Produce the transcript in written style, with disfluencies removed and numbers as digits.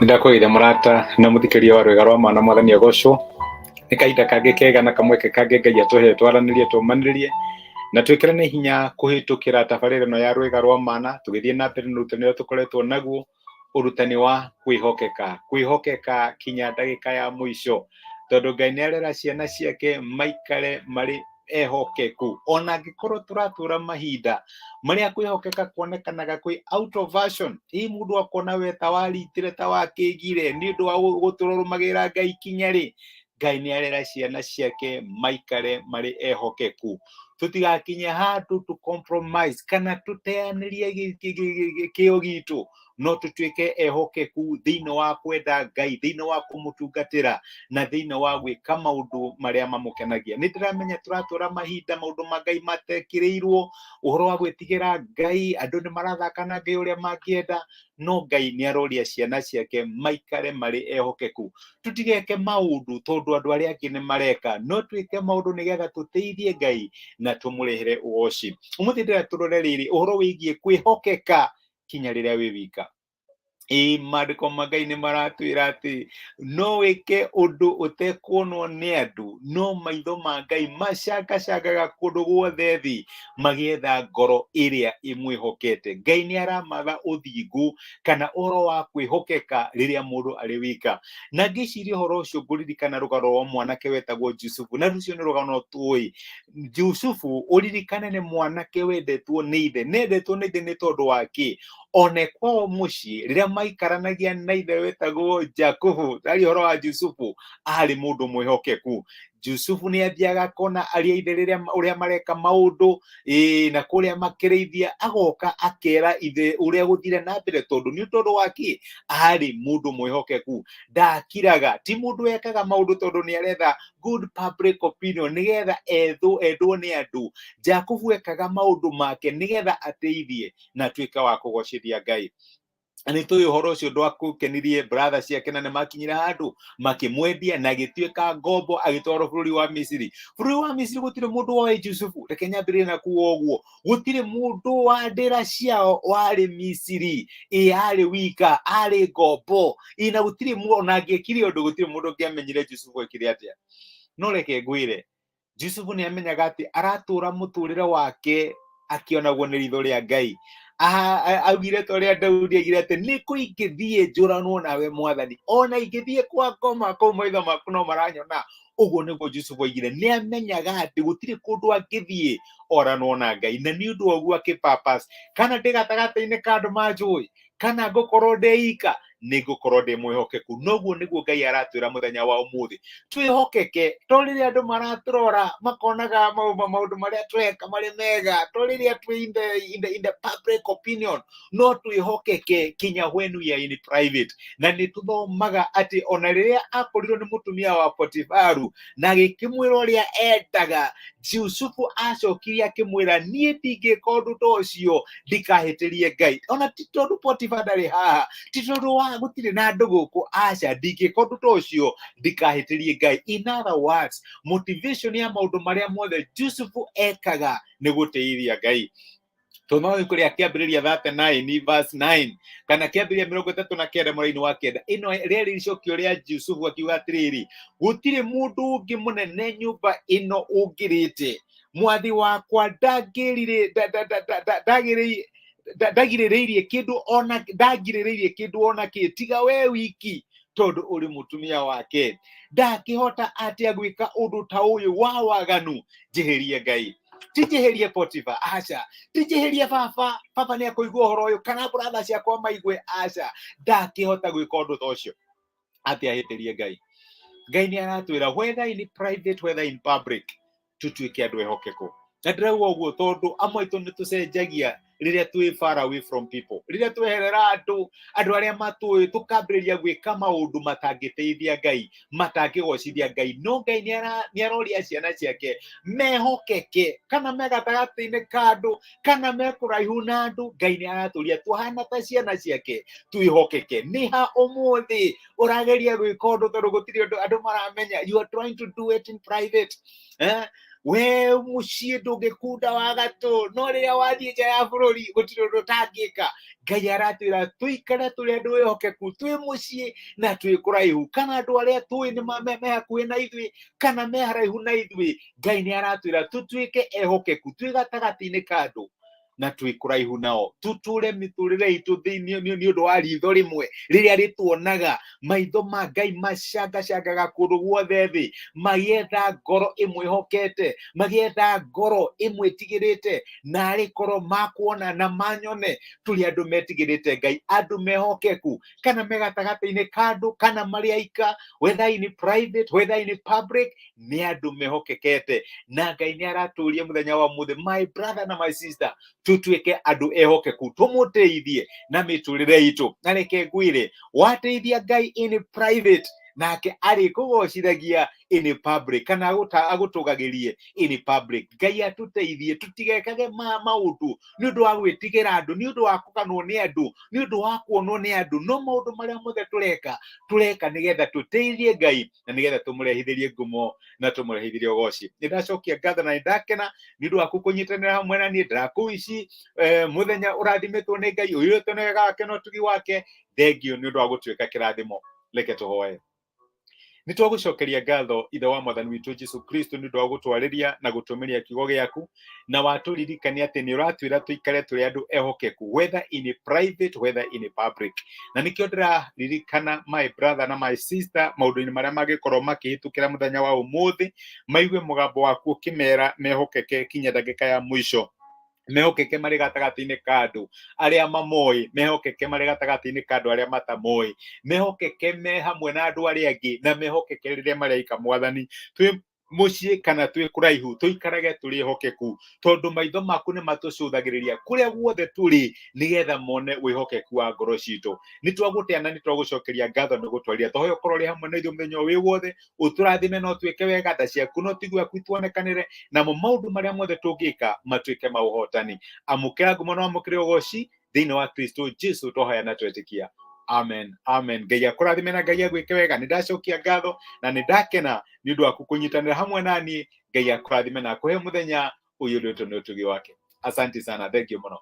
Ndakwĩra mũrata na mũthikĩria wa rwĩga rwa mana mwathani agocwo. Nĩ kahinda kangĩ kega na kamweke kangĩ Ngai atũhe twaranĩrie tũmanĩrĩrie na twĩkĩrane hinya kũhĩtũkĩra tabarĩra ĩno ya rwĩga rwa mana, tũgĩthiĩ na mbere na ũrutani ũrĩa tũkoretwo naguo, ũrutani wa kwĩhokeka. Kwĩhokeka kinya ndagĩka ya mũico, tondũ Ngai nĩ arera ciana ciake maikare marĩ ehokeku. Ona angĩkorwo tũratũra mahinda marĩa kwĩhokeka kuonekanaga kwĩ out of version, mũndũ akona we ta waritire ta wakĩgire nĩ ũndũ wa gũtũrũmagĩrĩra Ngai kinya-rĩ, Ngai nĩ arera ciana ciake maikare marĩ ehokeku. Tũtigakinye handũ tũ compromise kana tũteanĩrie kĩo gitũ, no tũtuĩke ehokeku thĩinĩ wa kwenda Ngai, thĩinĩ wa kũmũtungatĩra na thĩinĩ wa gwĩka maũndũ marĩa mamũkenagia. Nĩ ndĩramenya tũratũra mahinda maũndũ ma Ngai matekĩrĩirwo, ũhoro wa gwĩtigĩra Ngai, andũ nĩ marathaka na Ngai ũrĩa mangĩenda, no Ngai nĩ aroria ciana ciake maikare marĩ ehokeku. Tũtigeke maũndũ tondũ andũ arĩa angĩ nĩ mareka, no twĩke maũndũ nĩgetha tũteithie Ngai na tũmũrehere ũgoci. Ũmũthĩ ndĩrenda tũrore rĩrĩ, ũhoro wĩgiĩ kwĩhokeka kinya rĩrĩa wĩ wika. Maandĩko ma Ngai nĩ maratwĩra atĩ no wĩke ũndũ ũtekuonwo nĩ andũ, no maitho ma Ngai macangacangaga kũndũ guothe thĩ magĩetha ngoro ĩrĩa ĩmwĩhokete. Ngai nĩ aramatha ũthingu kana ũhoro wa kwĩhokeka rĩrĩa mũndũ arĩ wika. Na ngĩciria ũhoro ũcio ngũririkana rũgano rwa mwanake wetagwo Jusufu, na rũcio nĩ rũgano tũĩ. Jusufu ũririkane nĩ mwanake wendetwo nĩ ithe. Nendetwo nĩ ithe nĩ tondũ wa kĩ? One kwao mũciĩ rĩrĩa maikaranagia na ithe wetagwo Jakubu, tarĩ ũhoro wa Jusufu, arĩ mũndũ mwĩhokeku. Jusufu nĩ athiaga akona ariũ a ithe ũrĩa mareka maũndũ na kũrĩa makĩrĩithia, agoka akera ithe ũrĩa gũthire na mbere, tondũ nĩ tondũ wa kĩ? Arĩ mũndũ mwĩhokeku. Ndakiraga, ti mũndũ wekaga maũndũ tondũ nĩ aretha good public opinion, nĩgetha endwo nĩ andũ. Jakubu ekaga maũndũ make nĩgetha ateithie na atuĩke wa kũgocithia Ngai. Nĩ tũĩ ũhoro ũcio ndwakũkenirie brother ciake, na nĩ makinyire handũ makĩmwendia na agĩtuĩka ngombo, agĩtwarwo bũrũri wa Misiri. Bũrũri wa Misiri gũtirĩ mũndũ woĩ Jusufu, reke nyambĩrĩrie na kuuga ũguo, gũtirĩ mũndũ wa ndĩra ciao warĩ Misiri, arĩ wika, arĩ ngombo, na gũtirĩ mũndũ ona angĩekire ũndũ, gũtirĩ mũndũ ũngĩamenyire Jusufu ekire atĩa. No reke ngwĩre, Jusufu nĩ amenyaga atĩ aratũra mũtũrĩre wake akĩonagwo nĩ ritho rĩa Ngai. Augire ta ũrĩa Daudi augire atĩ nĩkũ ingĩthiĩ njũranwo nawe Mwathani, ona ingĩthiĩ kwa ngoma kũu maitho maku no maranyona. Ũguo nĩguo Jusufu oigire. Nĩ amenyaga atĩ gũtirĩ kũndũ angĩthiĩ oranwo na Ngai, na nĩ ũndũ wa ũguo akĩ-purpose, kana ndĩ gatagatĩ-inĩ ka andũ manjũĩ, kana ngũkorwo ndĩ ika, nĩ ngũkorwo ndĩ mwĩhokeku. Noguo nĩguo Ngai aratwĩra mũthenya wa ũmũthĩ, twĩhokeke, to rĩrĩa andũ maratũrora makonaga maũndũ marĩa tweka marĩ mega, to rĩrĩa twĩ in the public opinion, no twĩhokeke kinya when we are in private. Na nĩ tũthomaga atĩ ona rĩrĩa akorirwo nĩ mũtumia wa Potifaru na gĩkĩmwĩra ũrĩa endaga, Jusufu acokirie akĩmwĩra, niĩ ndingĩka ũndũ ta ũcio ndikahĩtĩrie Ngai. Ona ti tondũ Potifa ndarĩ haha, ti tondũ wa gũtirĩ na andũ gũkũ, aca, ndingĩka ũndũ ta ũcio ndikahĩtĩrie Ngai. In other words, motivation ya maũndũ marĩa mothe Jusufu ekaga nĩ gũtĩithia Ngai. Tũma kũrĩa kĩambĩrĩria 39 verse 9 kana kĩambĩrĩria 39 mũraini wa kenda, ĩno rĩarĩ icokio rĩa Jusufu akiuga atĩrĩrĩ, gũtirĩ mũndũ ũngĩ mũnene nyũmba ĩno ũngĩrĩte, mwathi wakwa ndagirĩrĩirie kĩndũ ona kĩ tiga we wiki, tondũ ũrĩ mũtumia wake. Ndakĩhota atĩa gwĩka ũndũ ta ũyũ wa waganu? Njĩhĩrie Ngai. Tijĩhĩrie Potifa, aca. Tijĩhĩrie baba nĩ akũigua ũhoro ũyũ, kana brother ciakwa maigue, aca. Ndakĩhota gwĩka ũndũ ta ũcio atĩ ahĩtĩrie Ngai. Ngai nĩ aratwĩra whether in private, whether in public, tũtuĩke andũ ehokeku. Na ndĩrauga ũguo tondũ amwe aitũ nĩ tũcenjagia rĩrĩa twĩ far away from people, rĩrĩa tweherera andũ arĩa matũĩ, tũkambĩrĩria gwĩka maũndũ matangĩteithia Ngai, matangĩgocithia Ngai. No Ngai nĩ aroria ciana ciake mehokeke, kana me gatagatĩ-inĩ ka andũ, kana me kũraihu na andũ. Ngai nĩ aratũria tũhana ta ciana ciake, twĩhokeke. Nĩ ha ũmũthĩ ũrageria gwĩka ũndũ tondũ gũtirĩ andũ maramenya, you are trying to do it in private, we muciĩ ndũngĩkunda wa gatũ, no rĩrĩa wathiĩ nja ya bũrũri gũtirĩ ũndũ ũtangĩka. Ngai aratwĩra tũikare tũrĩ andũ ehokeku, twĩ muciĩ na twĩ kũraihu, kana andũ arĩa tũĩ nĩ me hakuhĩ na ithuĩ kana me haraihu na ithuĩ. Ngai nĩ aratwĩra tũtuĩke ehokeku, twĩ gatagatĩ-inĩ ka andũ na twĩ kũraihu nao, tũtũre mĩtũrĩre itũ thĩinĩ nĩ ũndũ wa ritho rĩmwe rĩrĩa rĩtuonaga. Maitho ma Ngai macangacangaga kũndũ guothe thĩ, magĩetha ngoro ĩmwĩhokete, magĩetha ngoro ĩmwĩtigĩrĩte, narĩ korwo makuona na manyone tũrĩ andũ metigĩrĩte Ngai, andũ mehokeku, kana me gatagatĩ-inĩ ka andũ kana marĩ aika, whether in private, whether in public, nĩ andũ mehokekete. Na Ngai nĩ aratũria mũthenya wa ũmũthĩ, my brother na my sister, tũtuĩke andũ ehokeku, tũmũteithie na mĩtũrĩre itũ. Na reke ngwĩre, wateithia Ngai in private, nake arĩkũgocithagia in public, kana agũtũgagĩrie in public. Ngai atũteithie tũtigekage maũndũ nĩ ũndũ wa gwĩtigĩra andũ, nĩ ũndũ wa kũganwo nĩ andũ, nĩ ũndũ wa kuonwo nĩ andũ. No maũndũ marĩa mothe tũreka nĩgetha tũteithie Ngai na nĩgetha tũmũrehithĩrie ngumo na tũmũrehithĩrie ũgoci. Nĩndacokia ngatho na nĩndakena nĩ ũndũ wa gũkũnyitanĩra hamwe na niĩ. Ndĩrakũici mũthenya ũrathimĩtwo nĩ Ngai, ũiyũrĩtwo nĩ wega wake na ũtugi wake. Thengio nĩ ũndũ wa gũtuĩka kĩrathimo. Reke tũhoe. Nĩ twagũcokeria ngatho ithe wa mwathani witũ Jesũ Kristo nĩ ũndũ wa gũtwarĩria na gũtũmĩria kiugo gĩaku, na watũririkania atĩ nĩ ũratwĩra tũikare tũrĩ andũ ehokeku, whether in private, whether in public. Na nĩkĩo ndĩraririkana my brother na my sister maũndũ-inĩ marĩa mangĩkorwo makĩhĩtũkĩra mũthenya wa ũmũthĩ, maigue mũgambo waku ũkĩmera mehokeke kinya ndagĩka ya mũico. Mehokeke marĩ gatagatĩ-inĩ ka andũ arĩa mamoĩ, mehokeke marĩ gatagatĩ-inĩ ka andũ arĩa matamoĩ, mehokeke me hamwe na andũ arĩa angĩ, na mehokeke rĩrĩa maraika mwathani. Twĩ muciĩ kana twĩ kũraihu, tũikarage tũrĩ ehokeku, tondũ maitho maku nĩ matũcũthagĩrĩria kũrĩa guothe tũrĩ, nĩgetha mone wĩhokeku wa ngoro citũ. Nĩ twagũtĩa na nĩ twagũcokeria ngatho nĩ gũtwarĩria. Tũhoe ũkorwo ũrĩ hamwe na ithuĩ mũthenya wĩ wothe, ũtũrathime na ũtuĩke wega, tha ciaku no ũtigũ waku ituonekanĩre, namo maũndũ marĩa mothe tũngĩka matuĩke ma ũhotani. Amũkĩra ngumo na amũkĩre ũgoci thĩinĩ wa Kristo Jesũ tũhoya na twetĩkia. Amen, amen. Ngai akũrathime na Ngai agwĩke wega. Nĩ ndacokia ngatho na nĩ ndakena nĩ ũndũ wa gũkũnyitanĩra hamwe naniĩ. Ngai akũrathime na akũhe mũthenya ũiyũrĩtwo nĩ ũtugi wake. Asante sana, thank you mũno.